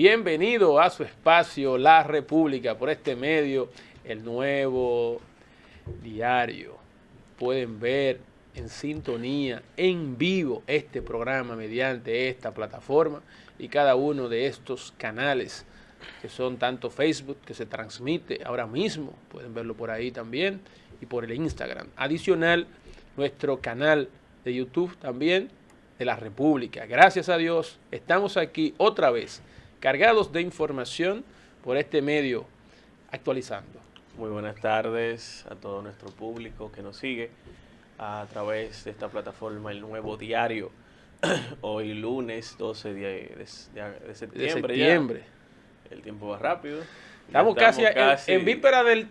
Bienvenido a su espacio La República por este medio, el nuevo diario. Pueden ver en sintonía, en vivo, este programa mediante esta plataforma y cada uno de estos canales que son tanto Facebook, que se transmite ahora mismo, pueden verlo por ahí también, y por el Instagram. Adicional, nuestro canal de YouTube también de La República. Gracias a Dios, estamos aquí otra vez, cargados de información por este medio, actualizando. Muy buenas tardes a todo nuestro público que nos sigue a través de esta plataforma, el nuevo diario. Hoy lunes 12 de septiembre. Ya. El tiempo va rápido. Estamos casi en víspera del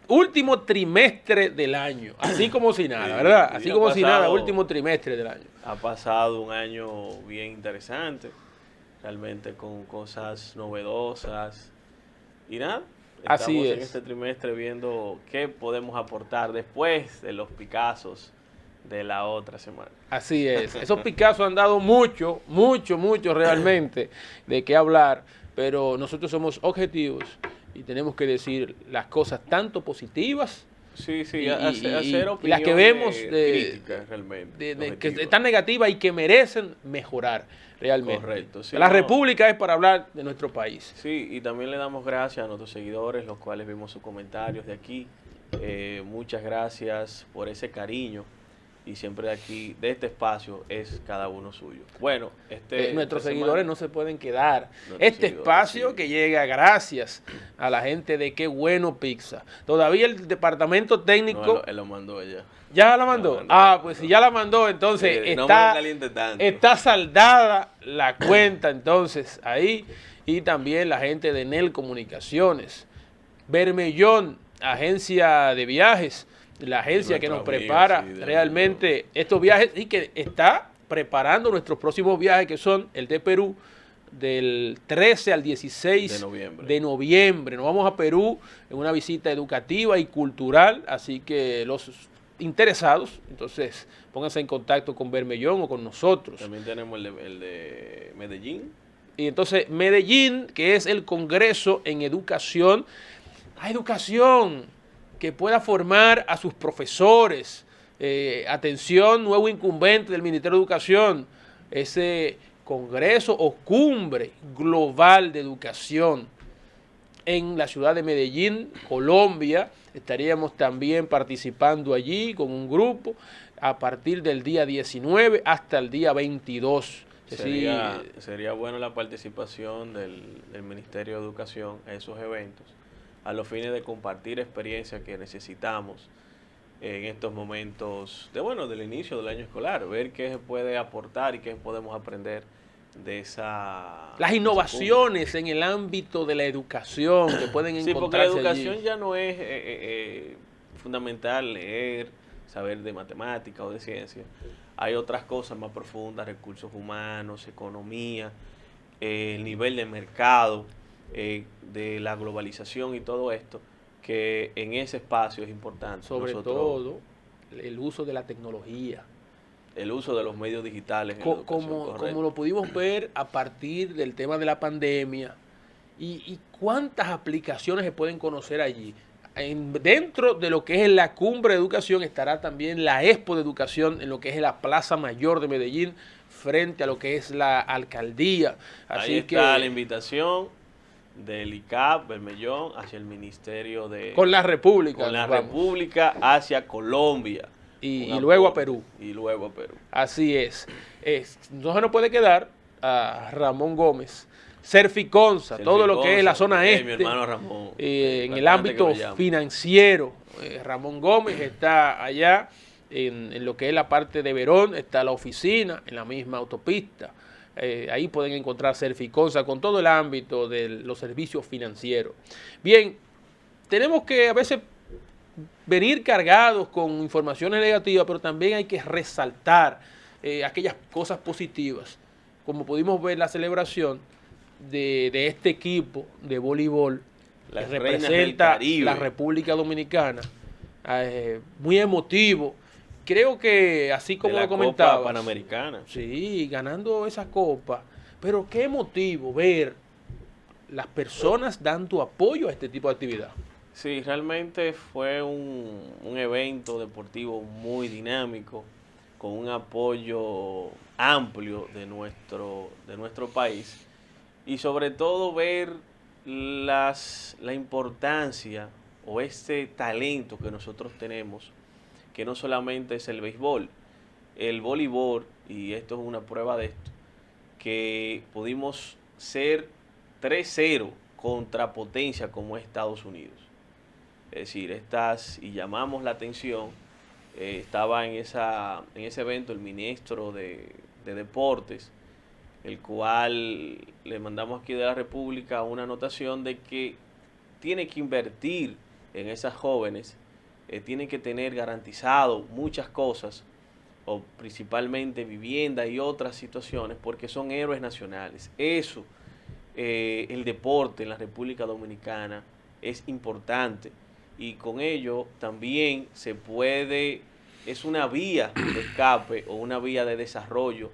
último trimestre del año, así como si nada, ¿verdad? Así como si nada, último trimestre del año. Ha pasado un año bien interesante, realmente con cosas novedosas y nada. Estamos en este trimestre viendo qué podemos aportar después de los picazos de la otra semana. Así es. Esos picazos han dado mucho realmente de qué hablar, pero nosotros somos objetivos y tenemos que decir las cosas tanto positivas y las que vemos que están negativas y que merecen mejorar realmente. Correcto. Sí, la República es para hablar de nuestro país. Sí, y también le damos gracias a nuestros seguidores, los cuales vimos sus comentarios de aquí. Muchas gracias por ese cariño. Y siempre de aquí, de este espacio, es cada uno suyo. Bueno, nuestros seguidores no se pueden quedar. Este espacio que llega gracias a la gente de Qué Bueno Pizza. Todavía el departamento técnico... No, él lo mandó ya. ¿Ya la mandó? Pues si ya la mandó, entonces está saldada la cuenta entonces ahí. Y también la gente de NEL Comunicaciones. Bermellón, agencia de viajes. La agencia que nos prepara realmente estos viajes y que está preparando nuestros próximos viajes, que son el de Perú del 13 al 16 de noviembre. Nos vamos a Perú en una visita educativa y cultural, así que los interesados, entonces pónganse en contacto con Bermellón o con nosotros. También tenemos el de Medellín. Y entonces Medellín, que es el Congreso en Educación. Educación que pueda formar a sus profesores. Atención, nuevo incumbente del Ministerio de Educación, ese congreso o cumbre global de educación en la ciudad de Medellín, Colombia. Estaríamos también participando allí con un grupo a partir del día 19 hasta el día 22. Sería bueno la participación del Ministerio de Educación a esos eventos, a los fines de compartir experiencias que necesitamos en estos momentos del inicio del año escolar, ver qué se puede aportar y qué podemos aprender de las innovaciones en el ámbito de la educación que pueden encontrarse. Sí, porque la educación allí ya no es fundamental leer, saber de matemática o de ciencia. Hay otras cosas más profundas, recursos humanos, economía, el nivel de mercado, de la globalización y todo esto, que en ese espacio es importante. Sobre todo el uso de la tecnología. El uso de los medios digitales. Como lo pudimos ver a partir del tema de la pandemia y cuántas aplicaciones se pueden conocer allí. Dentro de lo que es la cumbre de educación estará también la Expo de Educación en lo que es la Plaza Mayor de Medellín frente a lo que es la alcaldía. Ahí está la invitación del ICAP, Bermellón, hacia el Ministerio de... Con la República. Con la República hacia Colombia. Y luego a Perú. Y luego a Perú. Así es. No se nos puede quedar a Ramón Gómez, Serficonsa, todo lo que es la zona este. Mi hermano Ramón. En el ámbito financiero. Ramón Gómez está allá en lo que es la parte de Verón, está la oficina en la misma autopista. Ahí pueden encontrar Serficonsa con todo el ámbito de los servicios financieros. Bien, tenemos que a veces venir cargados con informaciones negativas, pero también hay que resaltar aquellas cosas positivas, como pudimos ver la celebración de este equipo de voleibol que representa la República Dominicana, muy emotivo. Creo que así como lo comentabas, Copa Panamericana. Sí, ganando esa copa. Pero qué emotivo ver las personas dando apoyo a este tipo de actividad. Sí, realmente fue un evento deportivo muy dinámico, con un apoyo amplio de nuestro país y sobre todo ver la importancia o este talento que nosotros tenemos, que no solamente es el béisbol, el voleibol, y esto es una prueba de esto, que pudimos ser 3-0 contra potencia como es Estados Unidos. Es decir, y llamamos la atención, estaba en ese evento el ministro de Deportes, el cual le mandamos aquí de la República una anotación de que tiene que invertir en esas jóvenes, tiene que tener garantizado muchas cosas, o principalmente vivienda y otras situaciones, porque son héroes nacionales. Eso, el deporte en la República Dominicana es importante y con ello también es una vía de escape o una vía de desarrollo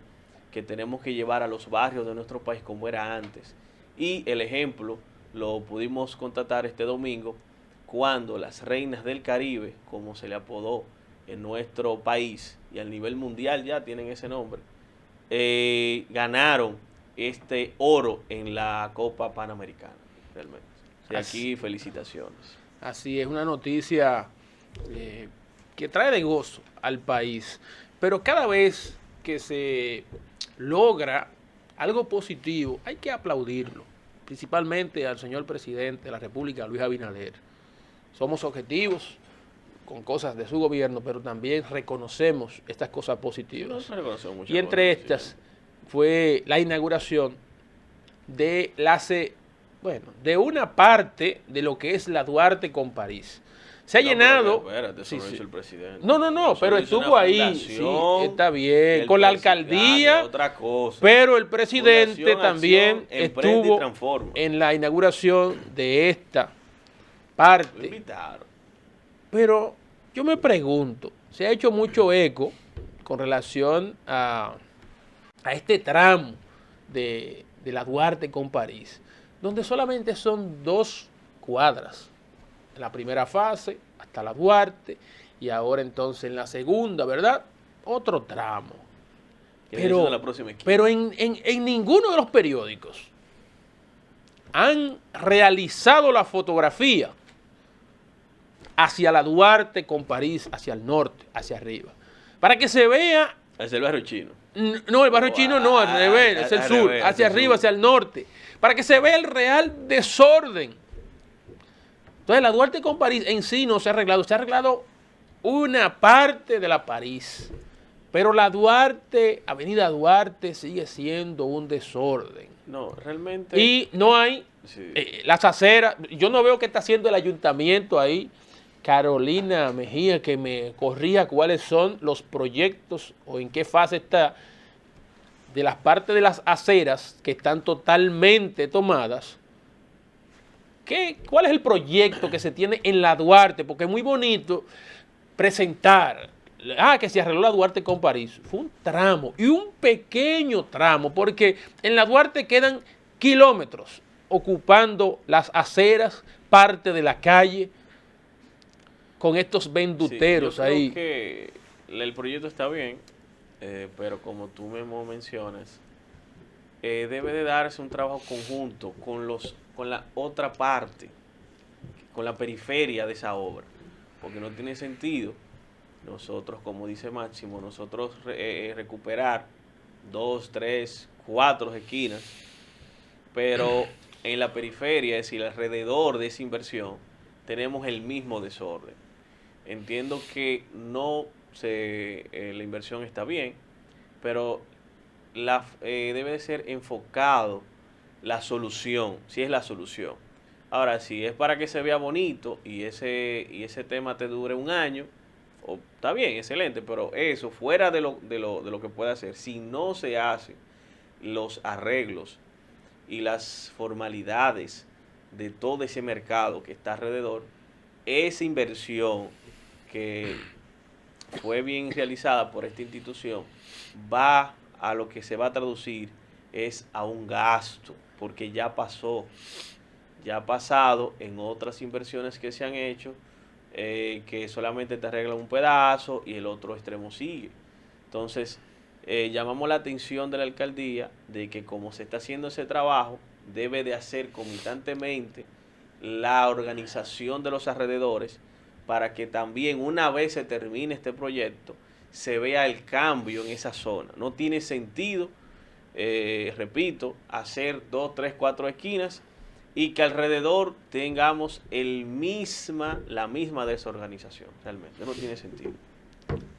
que tenemos que llevar a los barrios de nuestro país como era antes. Y el ejemplo lo pudimos constatar este domingo cuando las reinas del Caribe, como se le apodó en nuestro país y a nivel mundial ya tienen ese nombre, ganaron este oro en la Copa Panamericana, realmente. Y aquí felicitaciones. Así es, una noticia que trae de gozo al país. Pero cada vez que se logra algo positivo, hay que aplaudirlo. Principalmente al señor presidente de la República, Luis Abinader. Somos objetivos con cosas de su gobierno, pero también reconocemos estas cosas positivas. Y entre estas fue la inauguración de de una parte de lo que es la Duarte con París. Se ha llenado. Espérate, eso no hizo el presidente. No, pero estuvo ahí. Sí, está bien. Con la alcaldía. Otra cosa. Pero el presidente también estuvo en la inauguración de esta parte. Lo invitaron. Pero yo me pregunto, se ha hecho mucho eco con relación a este tramo de la Duarte con París, donde solamente son 2 cuadras. En la primera fase, hasta la Duarte, y ahora entonces en la segunda, ¿verdad? Otro tramo. Pero en ninguno de los periódicos han realizado la fotografía hacia la Duarte con París, hacia el norte, hacia arriba, para que se vea. Hacia el barrio chino. No, el barrio chino no, al revés, es el sur, hacia arriba, hacia el norte, para que se vea el real desorden. Entonces la Duarte con París en sí no se ha arreglado una parte de la París, pero la Duarte, Avenida Duarte, sigue siendo un desorden. No, realmente. Y no hay las aceras, yo no veo qué está haciendo el ayuntamiento ahí. Carolina Mejía, que me corrija cuáles son los proyectos o en qué fase está de las partes de las aceras que están totalmente tomadas. ¿Cuál es el proyecto que se tiene en la Duarte? Porque es muy bonito presentar, que se arregló la Duarte con París. Fue un tramo y un pequeño tramo, porque en la Duarte quedan kilómetros ocupando las aceras, parte de la calle, con estos venduteros ahí. Yo creo que el proyecto está bien, pero como tú mismo mencionas, debe de darse un trabajo conjunto con la otra parte, con la periferia de esa obra, porque no tiene sentido nosotros, como dice Máximo, recuperar 2, 3, 4 esquinas, pero en la periferia, es decir, alrededor de esa inversión, tenemos el mismo desorden. Entiendo que la inversión está bien, pero debe de ser enfocado la solución, si es la solución. Ahora, si es para que se vea bonito y ese tema te dure un año, está bien, excelente, pero eso fuera de lo que puede hacer, si no se hacen los arreglos y las formalidades de todo ese mercado que está alrededor, esa inversión que fue bien realizada por esta institución va a lo que se va a traducir es a un gasto, porque ya pasó, ya ha pasado en otras inversiones que se han hecho, que solamente te arreglan un pedazo y el otro extremo sigue. Entonces, llamamos la atención de la alcaldía de que como se está haciendo ese trabajo, debe de hacer concomitantemente la organización de los alrededores para que también una vez se termine este proyecto, se vea el cambio en esa zona. No tiene sentido, repito, hacer 2, 3, 4 esquinas y que alrededor tengamos la misma desorganización. Realmente no tiene sentido.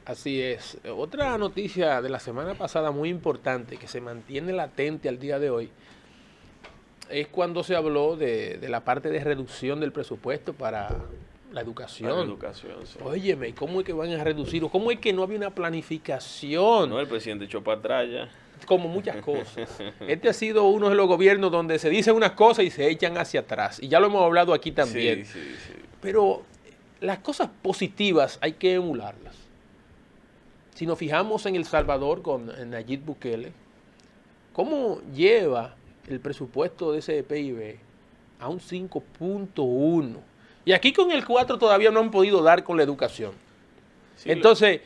Así es. Otra noticia de la semana pasada muy importante que se mantiene latente al día de hoy es cuando se habló de la parte de reducción del presupuesto para la educación. Para la educación, sí. Óyeme, ¿y cómo es que van a reducir? ¿Cómo es que no había una planificación? No, el presidente echó para atrás ya. Como muchas cosas. Este ha sido uno de los gobiernos donde se dicen unas cosas y se echan hacia atrás. Y ya lo hemos hablado aquí también. Sí, sí, sí. Pero las cosas positivas hay que emularlas. Si nos fijamos en El Salvador con Nayib Bukele, ¿cómo lleva el presupuesto de ese PIB a un 5.1? Y aquí con el 4 todavía no han podido dar con la educación. Sí, entonces,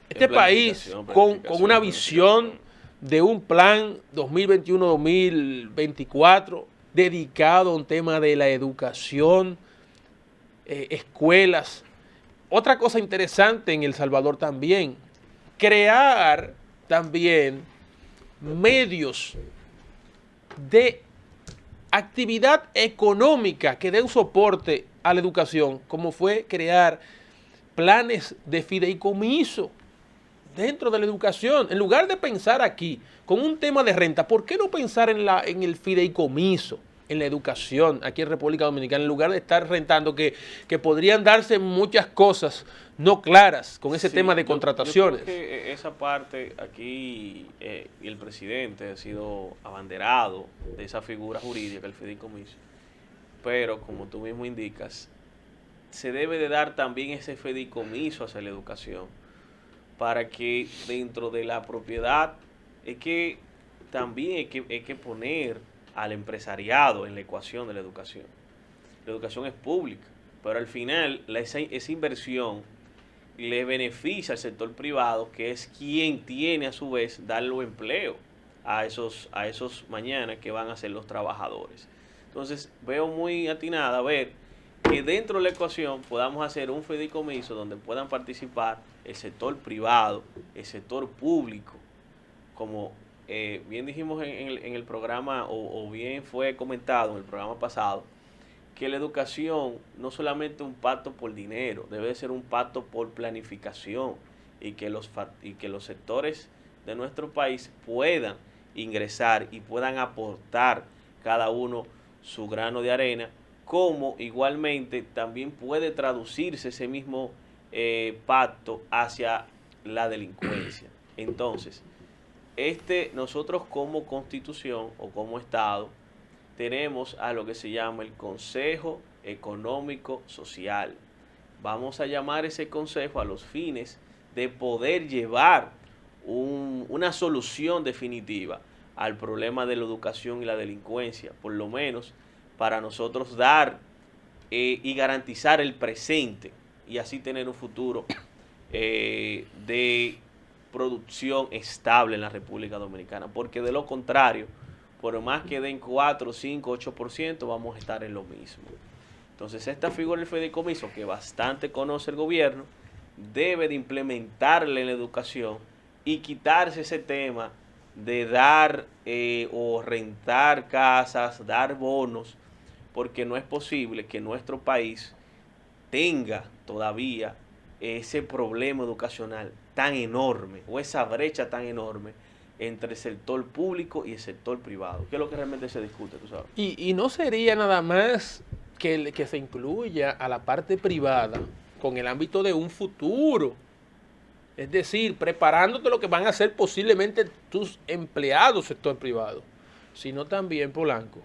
este país con una visión de un plan 2021-2024 dedicado a un tema de la educación, escuelas. Otra cosa interesante en El Salvador también, crear también medios de actividad económica que den soporte a la educación, como fue crear planes de fideicomiso dentro de la educación. En lugar de pensar aquí con un tema de renta, ¿por qué no pensar en el fideicomiso, en la educación aquí en República Dominicana, en lugar de estar rentando, que podrían darse muchas cosas no claras con ese tema de contrataciones? Yo creo que esa parte aquí, y el presidente ha sido abanderado de esa figura jurídica, el fideicomiso, pero como tú mismo indicas, se debe de dar también ese fideicomiso hacia la educación, para que dentro de la propiedad, es que también hay que poner al empresariado en la ecuación de la educación. La educación es pública, pero al final esa inversión le beneficia al sector privado, que es quien tiene a su vez darle empleo a esos mañana que van a ser los trabajadores. Entonces veo muy atinada ver que dentro de la ecuación podamos hacer un fideicomiso donde puedan participar el sector privado, el sector público, como bien dijimos en el programa, o bien fue comentado en el programa pasado, que la educación no solamente un pacto por dinero, debe ser un pacto por planificación, y que los sectores de nuestro país puedan ingresar y puedan aportar cada uno su grano de arena, como igualmente también puede traducirse ese mismo pacto hacia la delincuencia. Entonces, nosotros como Constitución o como Estado tenemos a lo que se llama el Consejo Económico Social. Vamos a llamar ese consejo a los fines de poder llevar una solución definitiva al problema de la educación y la delincuencia, por lo menos para nosotros dar y garantizar el presente y así tener un futuro de producción estable en la República Dominicana, porque de lo contrario, por más que den 4, 5, 8%, vamos a estar en lo mismo. Entonces, esta figura del fideicomiso, que bastante conoce el gobierno, debe de implementarle en la educación y quitarse ese tema de dar o rentar casas, dar bonos, porque no es posible que nuestro país tenga todavía ese problema educacional tan enorme, o esa brecha tan enorme entre el sector público y el sector privado, que es lo que realmente se discute, tú sabes. Y no sería nada más que se incluya a la parte privada con el ámbito de un futuro, es decir, preparándote lo que van a hacer posiblemente tus empleados sector privado, sino también, Polanco,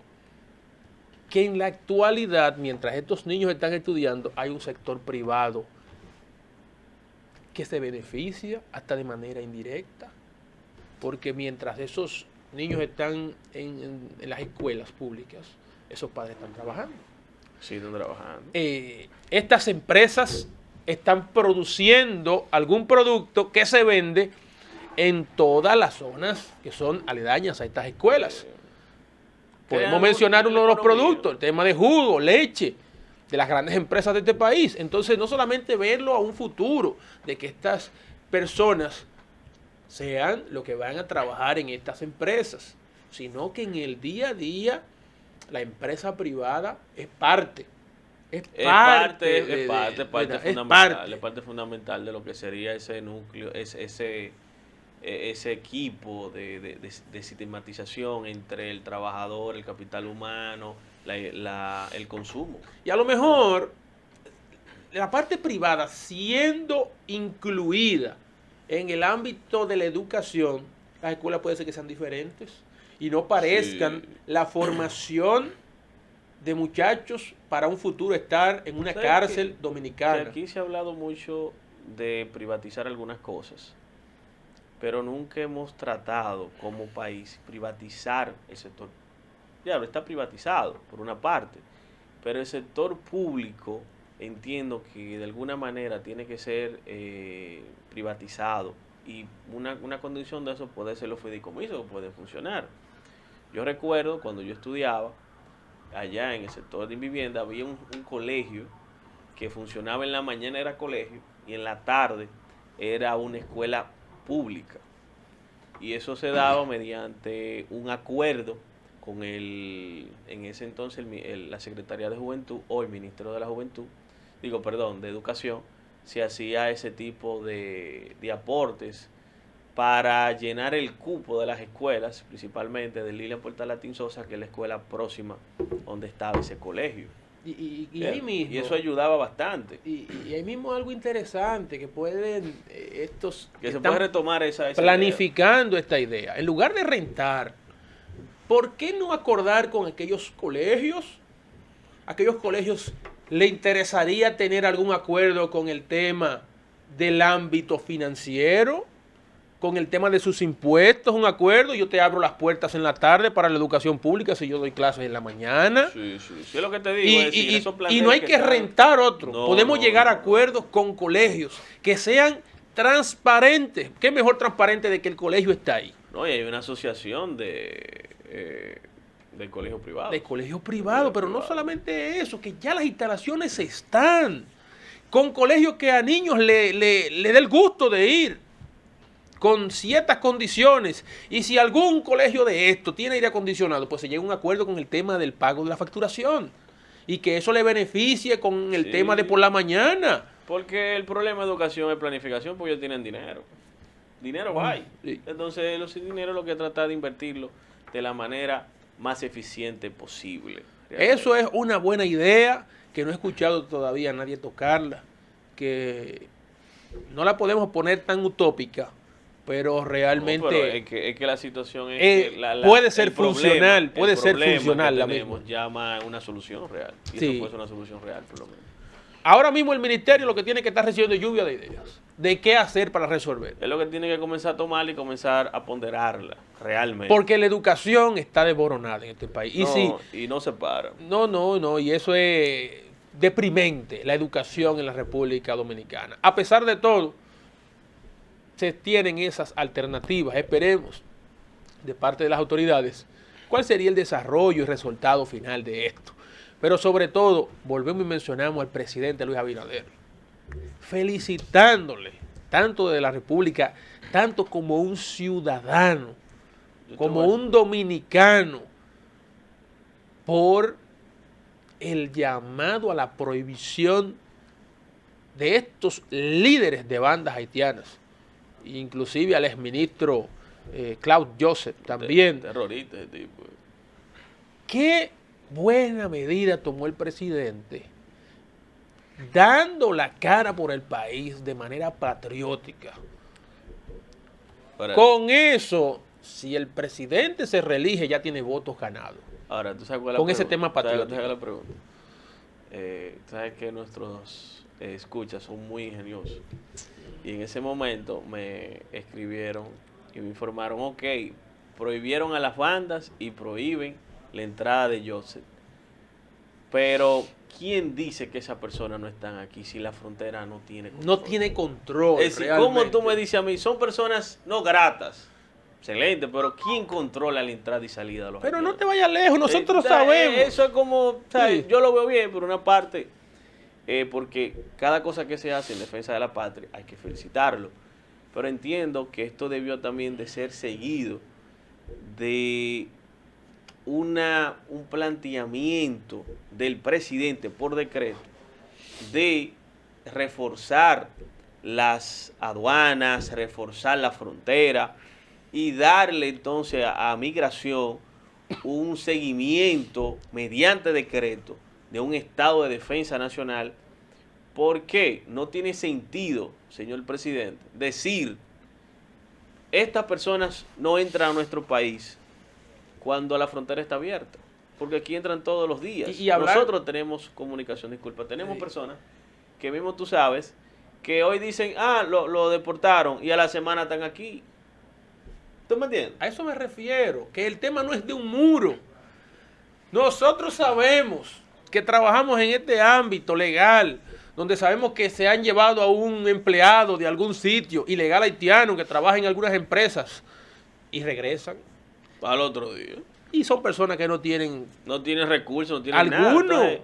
que en la actualidad, mientras estos niños están estudiando, hay un sector privado que se beneficia hasta de manera indirecta, porque mientras esos niños están en las escuelas públicas, esos padres están trabajando. Sí, están trabajando. Estas empresas están produciendo algún producto que se vende en todas las zonas que son aledañas a estas escuelas. Podemos mencionar uno de los productos, el tema de jugo, leche, de las grandes empresas de este país. Entonces, no solamente verlo a un futuro, de que estas personas sean lo que van a trabajar en estas empresas, sino que en el día a día la empresa privada es parte. Es parte fundamental de lo que sería ese núcleo, ese equipo de sistematización entre el trabajador, el capital humano, el consumo. Y a lo mejor la parte privada siendo incluida en el ámbito de la educación, las escuelas puede ser que sean diferentes y no parezcan la formación de muchachos para un futuro estar en una cárcel dominicana. Aquí se ha hablado mucho de privatizar algunas cosas, pero nunca hemos tratado como país privatizar el sector. Claro, está privatizado por una parte, pero el sector público entiendo que de alguna manera tiene que ser privatizado, y una condición de eso puede ser los fideicomisos, que pueden funcionar. Yo recuerdo cuando yo estudiaba allá en el sector de vivienda, había un colegio que funcionaba en la mañana, era colegio, y en la tarde era una escuela pública, y eso se daba mediante un acuerdo con en ese entonces la Secretaría de Juventud o el Ministerio de la Juventud, de Educación. Se hacía ese tipo de aportes para llenar el cupo de las escuelas, principalmente de Lilian Puerta Latín Sosa, que es la escuela próxima donde estaba ese colegio. Y ahí mismo, y eso ayudaba bastante. Y ahí mismo algo interesante que pueden que se puede retomar esa planificando idea. Esta idea. En lugar de rentar, ¿por qué no acordar con aquellos colegios? Aquellos colegios le interesaría tener algún acuerdo con el tema del ámbito financiero, con el tema de sus impuestos, un acuerdo. Yo te abro las puertas en la tarde para la educación pública si yo doy clases en la mañana. Sí, es lo que te digo. Y no hay que rentar otro. Podemos llegar a acuerdos con colegios que sean transparentes. ¿Qué mejor transparente de que el colegio está ahí? No, y hay una asociación de colegios privados. De colegios privados, pero no solamente eso, que ya las instalaciones están. Con colegios que a niños le dé el gusto de ir, con ciertas condiciones. Y si algún colegio de esto tiene aire acondicionado, pues se llega a un acuerdo con el tema del pago de la facturación. Y que eso le beneficie con el tema de por la mañana. Porque el problema de educación es planificación, porque ellos tienen dinero. Dinero hay. Sí. Entonces, los dinero lo que trata de invertirlo de la manera más eficiente posible. Realmente. Eso es una buena idea que no he escuchado todavía a nadie tocarla, que no la podemos poner tan utópica, pero realmente pero es que la situación es que puede ser funcional, puede ser funcional la misma. Llama una solución real. Y sí. Eso puede ser una solución real, por lo menos. Ahora mismo el ministerio lo que tiene que estar recibiendo lluvia de ideas de qué hacer para resolver. Es lo que tiene que comenzar a tomar y comenzar a ponderarla realmente. Porque la educación está desboronada en este país. Y no se para. No, y eso es deprimente, la educación en la República Dominicana. A pesar de todo, se tienen esas alternativas, esperemos, de parte de las autoridades, cuál sería el desarrollo y resultado final de esto. Pero sobre todo, volvemos y mencionamos al presidente Luis Abinader, felicitándole, tanto de la República, tanto como un ciudadano, como un dominicano, por el llamado a la prohibición de estos líderes de bandas haitianas, inclusive al exministro Claude Joseph también. Terrorista ese tipo. ¿Qué buena medida tomó el presidente, dando la cara por el país de manera patriótica? Con eso, si el presidente se reelige, ya tiene votos ganados. Ahora, ¿tú sabes cuál es con ese tema patriótico? ¿Tú sabes la pregunta? Sabes que nuestros escuchas son muy ingeniosos. Y en ese momento me escribieron y me informaron, ok, prohibieron a las bandas y prohíben la entrada de Joseph. Pero, ¿quién dice que esa persona no están aquí si la frontera no tiene control? No tiene control. Es decir, ¿cómo tú me dices a mí? Son personas no gratas. Excelente, pero ¿quién controla la entrada y salida de los Pero haitianos? no te vayas lejos, nosotros sabemos. Eso es como, Sí. yo lo veo bien, por una parte, porque cada cosa que se hace en defensa de la patria hay que felicitarlo. Pero entiendo que esto debió también de ser seguido de un planteamiento del presidente por decreto de reforzar las aduanas, reforzar la frontera y darle entonces a migración un seguimiento mediante decreto de un estado de defensa nacional. ¿Por qué? No tiene sentido, señor presidente, decir estas personas no entran a nuestro país cuando la frontera está abierta, porque aquí entran todos los días. Y nosotros tenemos comunicación, disculpa, tenemos personas que mismo tú sabes, que hoy dicen, lo deportaron y a la semana están aquí. ¿Tú me entiendes? A eso me refiero, que el tema no es de un muro. Nosotros sabemos que trabajamos en este ámbito legal, donde sabemos que se han llevado a un empleado de algún sitio ilegal haitiano que trabaja en algunas empresas y regresan al otro día. Y son personas que no tienen recursos, no tienen nada.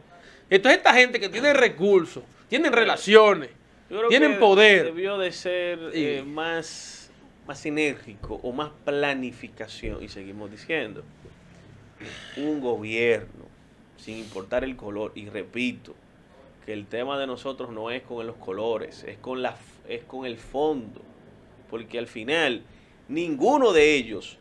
Entonces, esta gente que tiene recursos, tienen relaciones, tienen poder. Debió de ser más enérgico o más planificación. Y seguimos diciendo, un gobierno, sin importar el color, y repito, que el tema de nosotros no es con los colores, es con el fondo. Porque al final, ninguno de ellos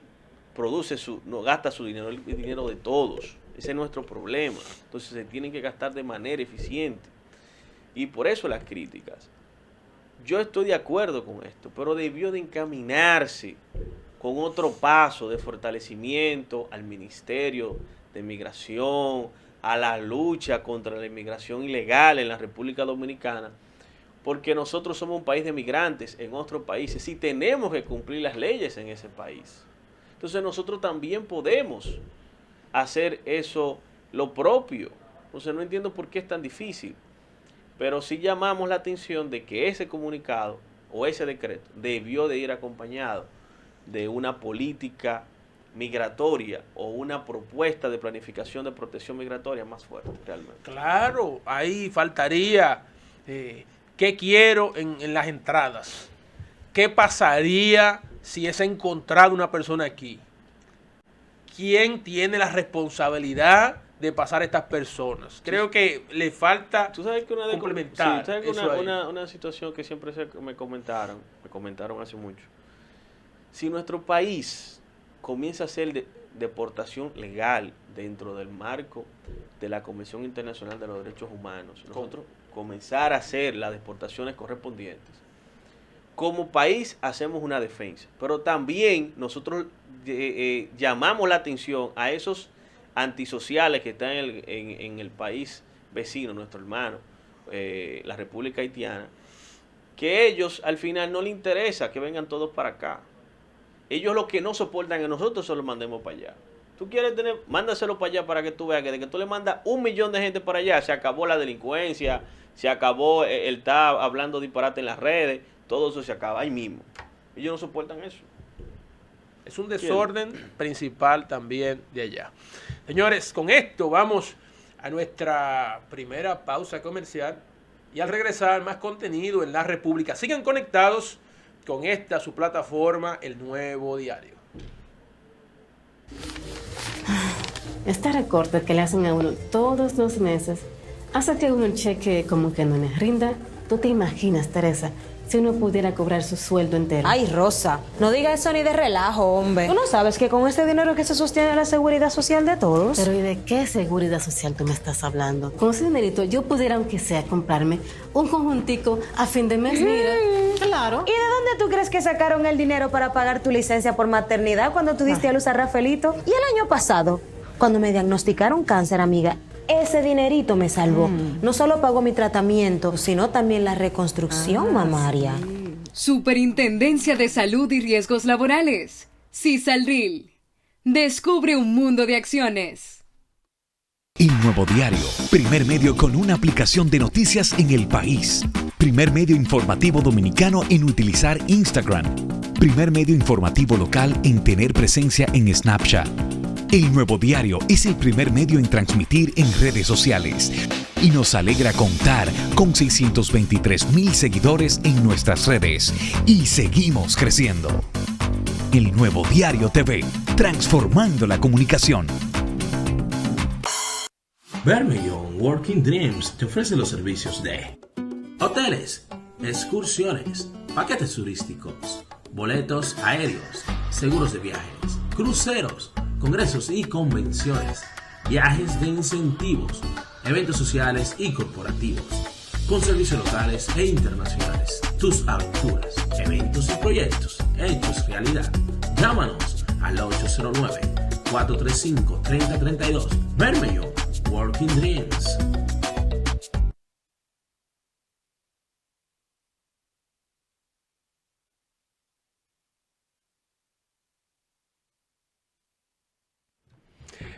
no gasta su dinero, el dinero de todos. Ese es nuestro problema. Entonces se tienen que gastar de manera eficiente. Y por eso las críticas. Yo estoy de acuerdo con esto, pero debió de encaminarse con otro paso de fortalecimiento al Ministerio de Migración, a la lucha contra la inmigración ilegal en la República Dominicana, porque nosotros somos un país de migrantes en otros países y tenemos que cumplir las leyes en ese país. Entonces nosotros también podemos hacer eso lo propio. Entonces no entiendo por qué es tan difícil. Pero sí llamamos la atención de que ese comunicado o ese decreto debió de ir acompañado de una política migratoria o una propuesta de planificación de protección migratoria más fuerte realmente. Claro, ahí faltaría qué quiero en las entradas. ¿Qué pasaría si es encontrada una persona aquí? ¿Quién tiene la responsabilidad de pasar a estas personas? Creo que le falta complementar. ¿Sabes que una situación que siempre me comentaron hace mucho? Si nuestro país comienza a hacer deportación legal dentro del marco de la Convención Internacional de los Derechos Humanos, nosotros comenzar a hacer las deportaciones correspondientes, como país hacemos una defensa, pero también nosotros llamamos la atención a esos antisociales que están en el país vecino, nuestro hermano, la República Haitiana, que ellos al final no les interesa que vengan todos para acá. Ellos lo que no soportan es nosotros se lo mandemos para allá. Tú quieres mándaselo para allá para que tú veas que de que tú le mandas 1 millón de gente para allá, se acabó la delincuencia, se acabó el estar hablando disparate en las redes, todo eso se acaba ahí mismo. Ellos no soportan eso. Es un desorden principal también de allá. Señores, con esto vamos a nuestra primera pausa comercial y al regresar más contenido en La República. Sigan conectados con esta su plataforma, El Nuevo Diario. Este recorte que le hacen a uno todos los meses hace que uno el cheque como que no le rinda. ¿Tú te imaginas, Teresa, si uno pudiera cobrar su sueldo entero? Ay, Rosa, no diga eso ni de relajo, hombre. ¿Tú no sabes que con ese dinero que se sostiene la seguridad social de todos? Pero ¿y de qué seguridad social tú me estás hablando? Con ese dinerito yo pudiera, aunque sea, comprarme un conjuntico a fin de mes, mira. Claro. ¿Y de dónde tú crees que sacaron el dinero para pagar tu licencia por maternidad cuando tú diste a luz a Rafaelito? Y el año pasado, cuando me diagnosticaron cáncer, amiga, ese dinerito me salvó. No solo pagó mi tratamiento, sino también la reconstrucción mamaria. Sí. Superintendencia de Salud y Riesgos Laborales. CISALRIL. Descubre un mundo de acciones. El Nuevo Diario, primer medio con una aplicación de noticias en el país. Primer medio informativo dominicano en utilizar Instagram. Primer medio informativo local en tener presencia en Snapchat. El Nuevo Diario es el primer medio en transmitir en redes sociales. Y nos alegra contar con 623,000 seguidores en nuestras redes. Y seguimos creciendo. El Nuevo Diario TV, transformando la comunicación. Bermellon Working Dreams te ofrece los servicios de hoteles, excursiones, paquetes turísticos, boletos aéreos, seguros de viajes, cruceros, congresos y convenciones, viajes de incentivos, eventos sociales y corporativos, con servicios locales e internacionales. Tus aventuras, eventos y proyectos hechos realidad. Llámanos al 809-435-3032. Bermellon Working Dreams.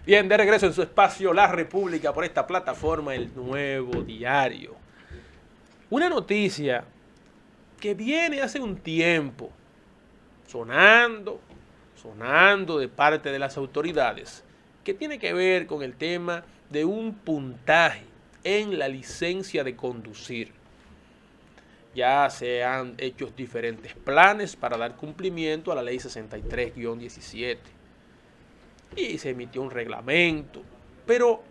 Bien, de regreso en su espacio La República por esta plataforma, El Nuevo Diario. Una noticia que viene hace un tiempo sonando de parte de las autoridades, que tiene que ver con el tema de un puntaje en la licencia de conducir. Ya se han hecho diferentes planes para dar cumplimiento a la ley 63-17 y se emitió un reglamento, pero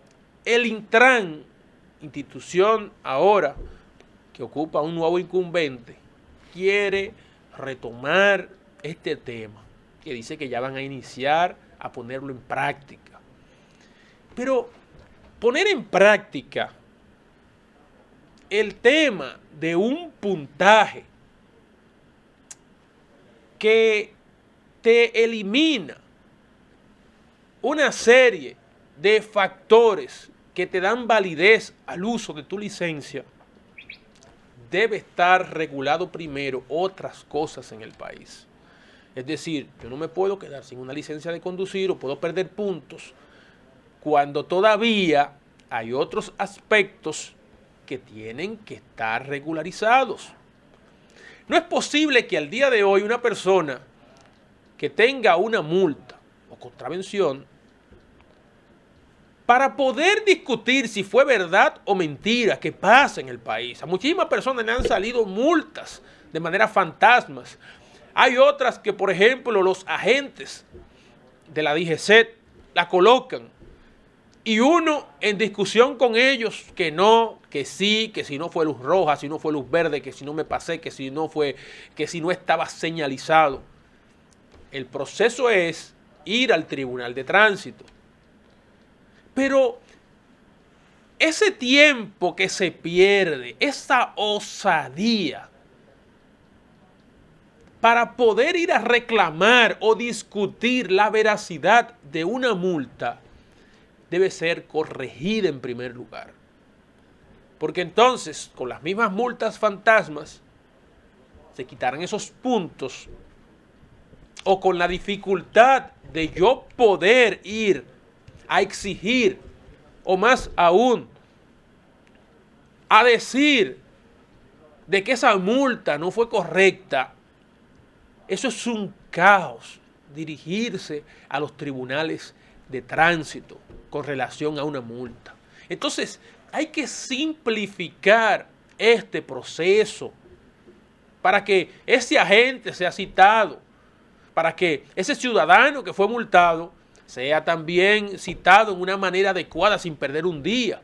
el Intran, institución ahora que ocupa un nuevo incumbente, quiere retomar este tema, que dice que ya van a iniciar a ponerlo en práctica. Pero poner en práctica el tema de un puntaje que te elimina una serie de factores que te dan validez al uso de tu licencia, debe estar regulado primero otras cosas en el país. Es decir, yo no me puedo quedar sin una licencia de conducir o puedo perder puntos cuando todavía hay otros aspectos que tienen que estar regularizados. No es posible que al día de hoy una persona que tenga una multa o contravención, para poder discutir si fue verdad o mentira que pasa en el país, a muchísimas personas le han salido multas de manera fantasmas. Hay otras que, por ejemplo, los agentes de la DGCET la colocan y uno en discusión con ellos que no, que sí, que si no fue luz roja, si no fue luz verde, que si no me pasé, que si no estaba señalizado. El proceso es ir al Tribunal de Tránsito. Pero ese tiempo que se pierde, esa osadía para poder ir a reclamar o discutir la veracidad de una multa, debe ser corregida en primer lugar. Porque entonces, con las mismas multas fantasmas, se quitarán esos puntos, o con la dificultad de yo poder ir a exigir, o más aún, a decir de que esa multa no fue correcta. Eso es un caos, dirigirse a los tribunales de tránsito con relación a una multa. Entonces, hay que simplificar este proceso para que ese agente sea citado, para que ese ciudadano que fue multado sea también citado en una manera adecuada sin perder un día.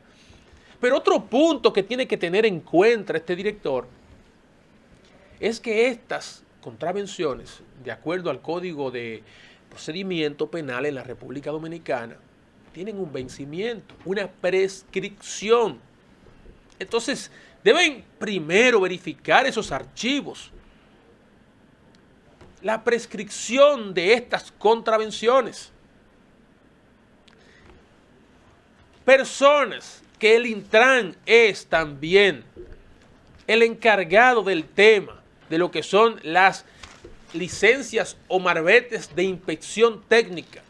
Pero otro punto que tiene que tener en cuenta este director es que estas contravenciones, de acuerdo al Código de Procedimiento Penal en la República Dominicana, tienen un vencimiento, una prescripción. Entonces, deben primero verificar esos archivos. La prescripción de estas contravenciones. Personas que el Intran es también el encargado del tema de lo que son las licencias o marbetes de inspección técnica.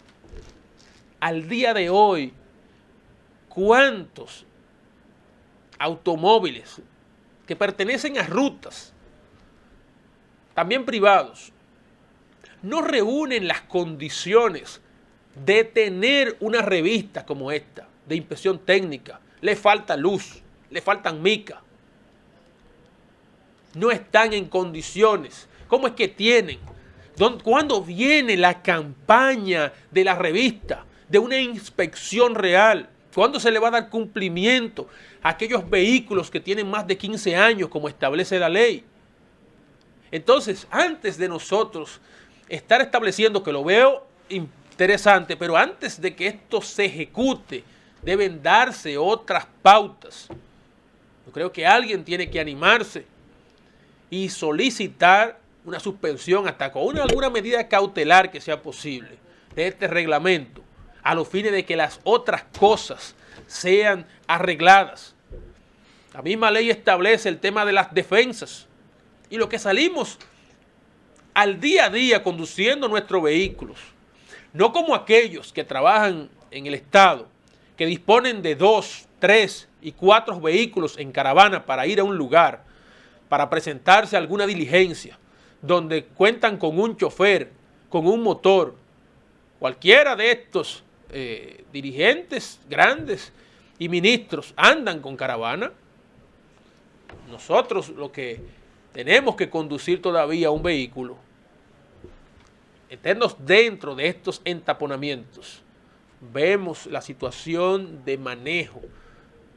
al día de hoy, ¿cuántos automóviles que pertenecen a rutas, también privados, no reúnen las condiciones de tener una revista como esta, de inspección técnica? Le falta luz, le faltan micas, no están en condiciones. ¿Cómo es que tienen? ¿Cuándo viene la campaña de la revista, de una inspección real? ¿Cuándo se le va a dar cumplimiento a aquellos vehículos que tienen más de 15 años, como establece la ley? Entonces, antes de nosotros estar estableciendo, que lo veo interesante, pero antes de que esto se ejecute, deben darse otras pautas. Yo creo que alguien tiene que animarse y solicitar una suspensión hasta con alguna medida cautelar que sea posible de este reglamento, a los fines de que las otras cosas sean arregladas. La misma ley establece el tema de las defensas, y lo que salimos al día a día conduciendo nuestros vehículos, no como aquellos que trabajan en el Estado, que disponen de 2, 3 y 4 vehículos en caravana para ir a un lugar, para presentarse a alguna diligencia, donde cuentan con un chofer, con un motor. Cualquiera de estos dirigentes grandes y ministros andan con caravana. Nosotros lo que tenemos que conducir todavía un vehículo, meternos dentro de estos entaponamientos, vemos la situación de manejo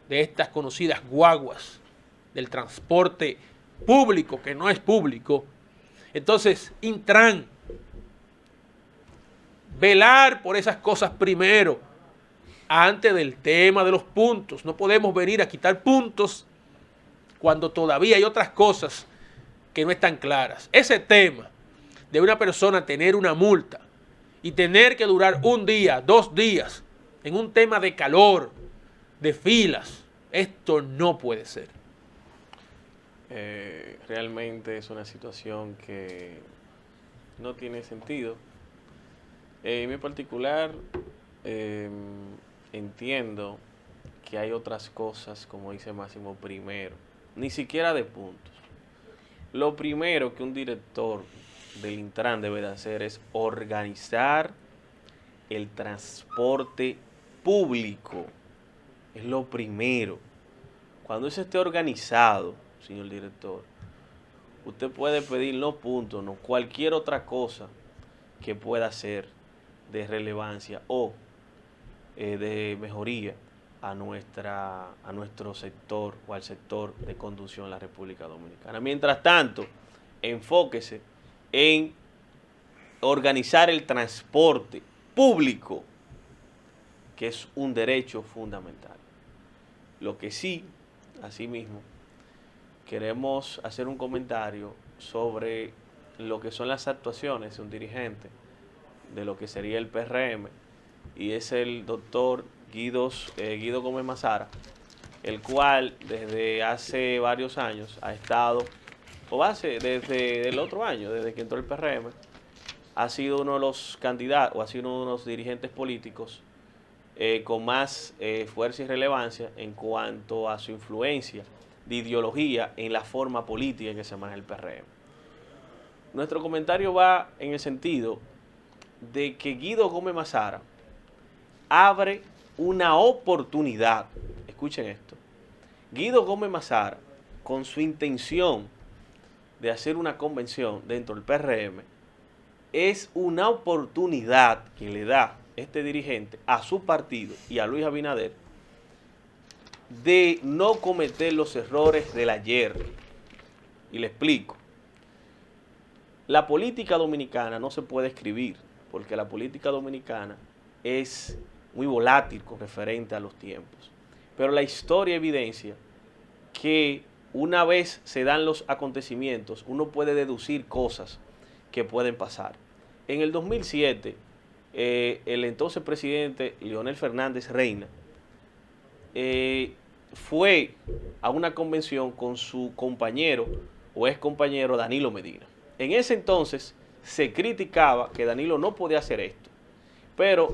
de estas conocidas guaguas, del transporte público que no es público. Entonces, Intran, velar por esas cosas primero, antes del tema de los puntos. No podemos venir a quitar puntos cuando todavía hay otras cosas que no están claras. Ese tema de una persona tener una multa y tener que durar 1 día, 2 días, en un tema de calor, de filas, esto no puede ser. Realmente es una situación que no tiene sentido. En mi particular, entiendo que hay otras cosas, como dice Máximo, primero, ni siquiera de puntos. Lo primero que un director del Intran debe de hacer es organizar el transporte público. Es lo primero. Cuando eso esté organizado, señor director, usted puede pedir no puntos, no cualquier otra cosa que pueda ser de relevancia o de mejoría a nuestro sector o al sector de conducción en la República Dominicana. Mientras tanto, enfóquese en organizar el transporte público, que es un derecho fundamental. Lo que sí, asimismo, queremos hacer un comentario sobre lo que son las actuaciones de un dirigente de lo que sería el PRM, y es el doctor Guido Gómez Mazara, el cual desde hace varios años ha estado, desde el otro año, desde que entró el PRM, ha sido uno de los candidatos, o ha sido uno de los dirigentes políticos con más fuerza y relevancia en cuanto a su influencia de ideología en la forma política que se maneja el PRM. Nuestro comentario va en el sentido de que Guido Gómez Mazara abre una oportunidad. Escuchen esto. Guido Gómez Mazara, con su intención de hacer una convención dentro del PRM, es una oportunidad que le da este dirigente a su partido y a Luis Abinader de no cometer los errores del ayer. Y le explico. La política dominicana no se puede escribir, porque la política dominicana es muy volátil con referente a los tiempos. Pero la historia evidencia que una vez se dan los acontecimientos, uno puede deducir cosas que pueden pasar. En el 2007, el entonces presidente Leonel Fernández Reina fue a una convención con su compañero o ex compañero Danilo Medina. En ese entonces se criticaba que Danilo no podía hacer esto, pero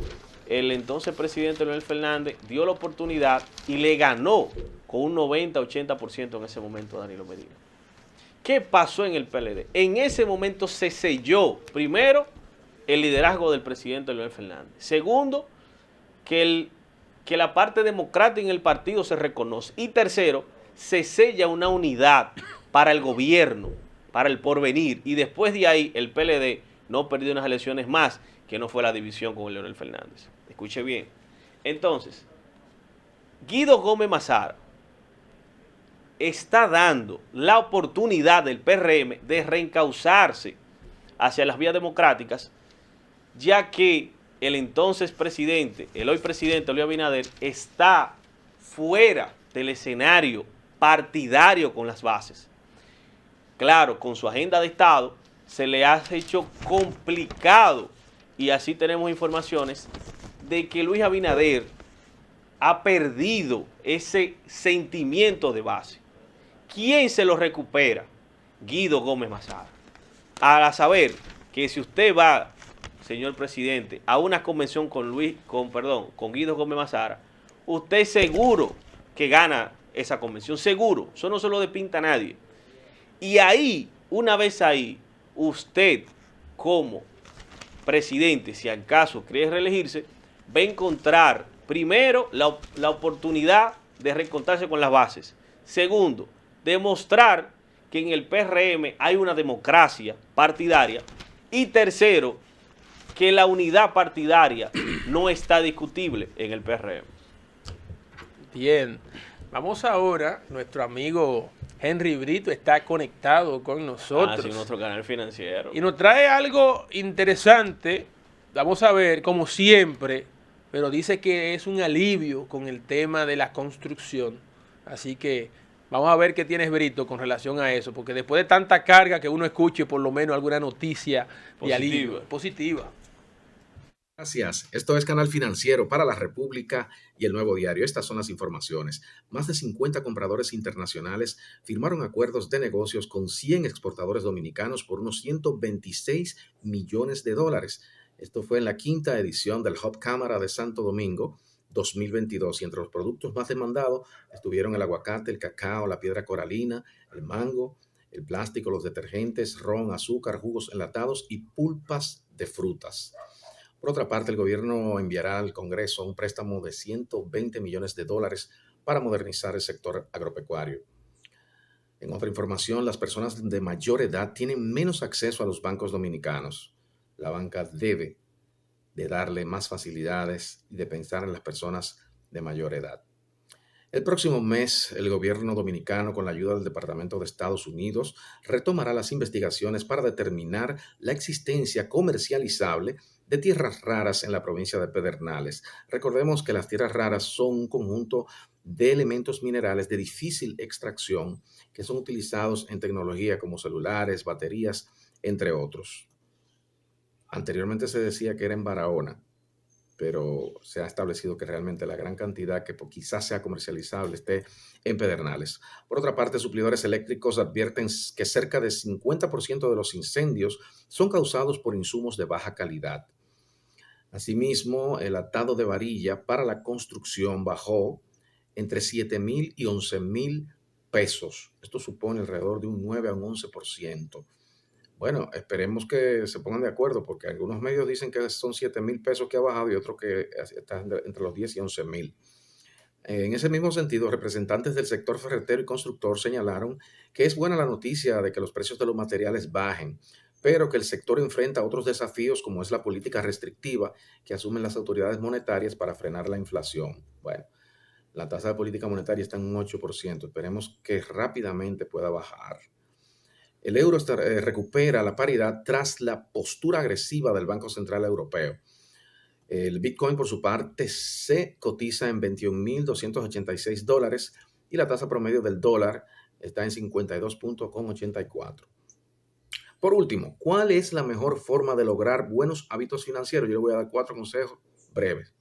el entonces presidente Leonel Fernández dio la oportunidad y le ganó con un 90-80% en ese momento a Danilo Medina. ¿Qué pasó en el PLD? En ese momento se selló, primero, el liderazgo del presidente Leonel Fernández. Segundo, que la parte democrática en el partido se reconoce. Y tercero, se sella una unidad para el gobierno, para el porvenir. Y después de ahí, el PLD no perdió unas elecciones más, que no fue la división con Leonel Fernández. Escuche bien. Entonces, Guido Gómez Mazara está dando la oportunidad del PRM de reencauzarse hacia las vías democráticas, ya que el entonces presidente, el hoy presidente Luis Abinader, está fuera del escenario partidario con las bases. Claro, con su agenda de Estado se le ha hecho complicado, y así tenemos informaciones de que Luis Abinader ha perdido ese sentimiento de base. ¿Quién se lo recupera? Guido Gómez Mazara. A saber que si usted va, señor presidente, a una convención con Guido Gómez Mazara, usted seguro que gana esa convención, seguro. Eso no se lo despinta a nadie. Y ahí, una vez ahí, usted como presidente, si al caso quiere reelegirse, va a encontrar primero la oportunidad de reencontrarse con las bases. Segundo, demostrar que en el PRM hay una democracia partidaria. Y tercero, que la unidad partidaria no está discutible en el PRM. Bien, vamos ahora, nuestro amigo Henry Brito está conectado con nosotros. Sí, nuestro canal financiero. Y nos trae algo interesante, vamos a ver, como siempre, pero dice que es un alivio con el tema de la construcción. Así que vamos a ver qué tienes, Brito, con relación a eso, porque después de tanta carga, que uno escuche por lo menos alguna noticia de alivio positiva. Gracias. Esto es Canal Financiero para la República y El Nuevo Diario. Estas son las informaciones. Más de 50 compradores internacionales firmaron acuerdos de negocios con 100 exportadores dominicanos por unos 126 millones de dólares. Esto fue en la 5ª edición del Hub Cámara de Santo Domingo 2022. Y entre los productos más demandados estuvieron el aguacate, el cacao, la piedra coralina, el mango, el plástico, los detergentes, ron, azúcar, jugos enlatados y pulpas de frutas. Por otra parte, el gobierno enviará al Congreso un préstamo de 120 millones de dólares para modernizar el sector agropecuario. En otra información, las personas de mayor edad tienen menos acceso a los bancos dominicanos. La banca debe de darle más facilidades y de pensar en las personas de mayor edad. El próximo mes, el gobierno dominicano, con la ayuda del Departamento de Estados Unidos, retomará las investigaciones para determinar la existencia comercializable de tierras raras en la provincia de Pedernales. Recordemos que las tierras raras son un conjunto de elementos minerales de difícil extracción que son utilizados en tecnología como celulares, baterías, entre otros. Anteriormente se decía que era en Barahona, pero se ha establecido que realmente la gran cantidad que quizás sea comercializable esté en Pedernales. Por otra parte, suplidores eléctricos advierten que cerca del 50% de los incendios son causados por insumos de baja calidad. Asimismo, el atado de varilla para la construcción bajó entre 7,000 y 11,000 pesos. Esto supone alrededor de un 9 a un 11%. Bueno, esperemos que se pongan de acuerdo, porque algunos medios dicen que son 7,000 pesos que ha bajado y otros que están entre los 10 y 11,000. En ese mismo sentido, representantes del sector ferretero y constructor señalaron que es buena la noticia de que los precios de los materiales bajen, pero que el sector enfrenta otros desafíos como es la política restrictiva que asumen las autoridades monetarias para frenar la inflación. Bueno, la tasa de política monetaria está en un 8%. Esperemos que rápidamente pueda bajar. El euro recupera la paridad tras la postura agresiva del Banco Central Europeo. El Bitcoin, por su parte, se cotiza en $21,286 y la tasa promedio del dólar está en 52.84. Por último, ¿cuál es la mejor forma de lograr buenos hábitos financieros? Yo le voy a dar 4 consejos breves.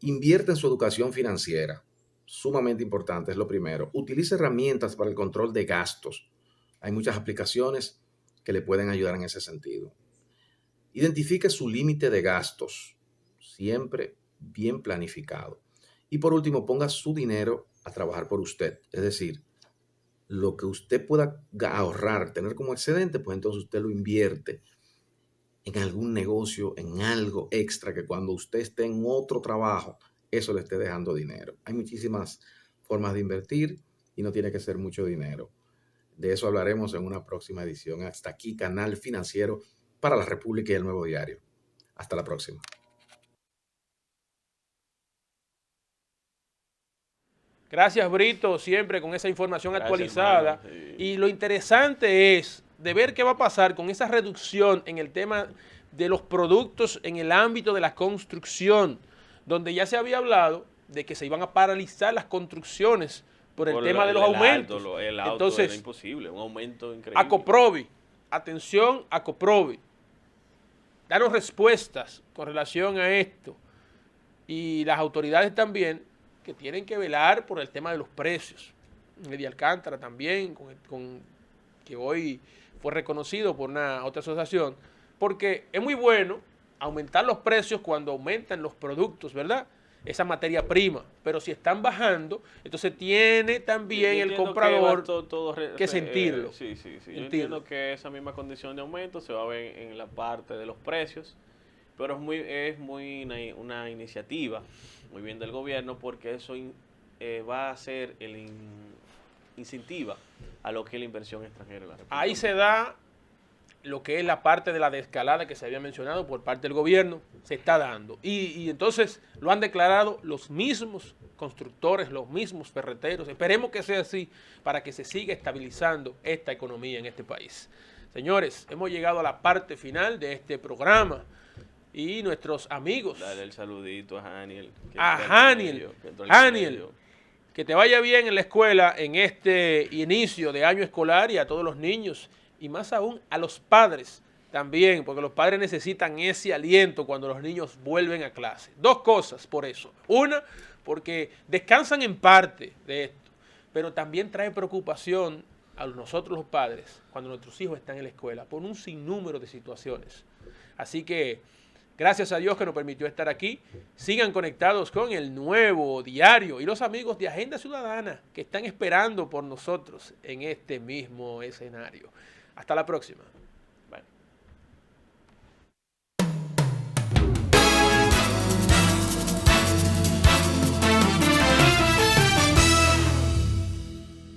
Invierte en su educación financiera. Sumamente importante, es lo primero. Utilice herramientas para el control de gastos. Hay muchas aplicaciones que le pueden ayudar en ese sentido. Identifique su límite de gastos. siempre bien planificado. Y por último, ponga su dinero a trabajar por usted. Es decir, lo que usted pueda ahorrar, tener como excedente, pues entonces usted lo invierte en algún negocio, en algo extra que cuando usted esté en otro trabajo, eso le esté dejando dinero. Hay muchísimas formas de invertir y no tiene que ser mucho dinero. De eso hablaremos en una próxima edición. Hasta aquí, Canal Financiero para la República y el Nuevo Diario. Hasta la próxima. Gracias, Brito, siempre con esa información actualizada. Hermano, sí. Y lo interesante es de ver qué va a pasar con esa reducción en el tema de los productos en el ámbito de la construcción, donde ya se había hablado de que se iban a paralizar las construcciones por el tema de los aumentos. El auto Entonces, era imposible, un aumento increíble. Acoprovi, atención, Acoprovi, danos respuestas con relación a esto. Y las autoridades también, que tienen que velar por el tema de los precios. Eddie Alcántara también, que hoy fue reconocido por una otra asociación, porque es muy bueno aumentar los precios cuando aumentan los productos, ¿verdad? Esa materia prima, pero si están bajando, entonces tiene también el comprador que sentirlo. Sí. Yo entiendo que esa misma condición de aumento se va a ver en la parte de los precios, pero es muy una iniciativa muy bien del gobierno, porque eso va a ser incentiva a lo que es la inversión extranjera en la República. Ahí se da lo que es la parte de la desescalada que se había mencionado por parte del gobierno, se está dando. Y entonces lo han declarado los mismos constructores, los mismos ferreteros. Esperemos que sea así para que se siga estabilizando esta economía en este país. Señores, hemos llegado a la parte final de este programa. Y nuestros amigos. Dale el saludito a Haniel. Haniel, que te vaya bien en la escuela en este inicio de año escolar, y a todos los niños y más aún a los padres también, porque los padres necesitan ese aliento cuando los niños vuelven a clase. Dos cosas por eso. Una, porque descansan en parte de esto, pero también trae preocupación a nosotros los padres cuando nuestros hijos están en la escuela por un sinnúmero de situaciones. Así que gracias a Dios que nos permitió estar aquí. Sigan conectados con el Nuevo Diario y los amigos de Agenda Ciudadana que están esperando por nosotros en este mismo escenario. Hasta la próxima.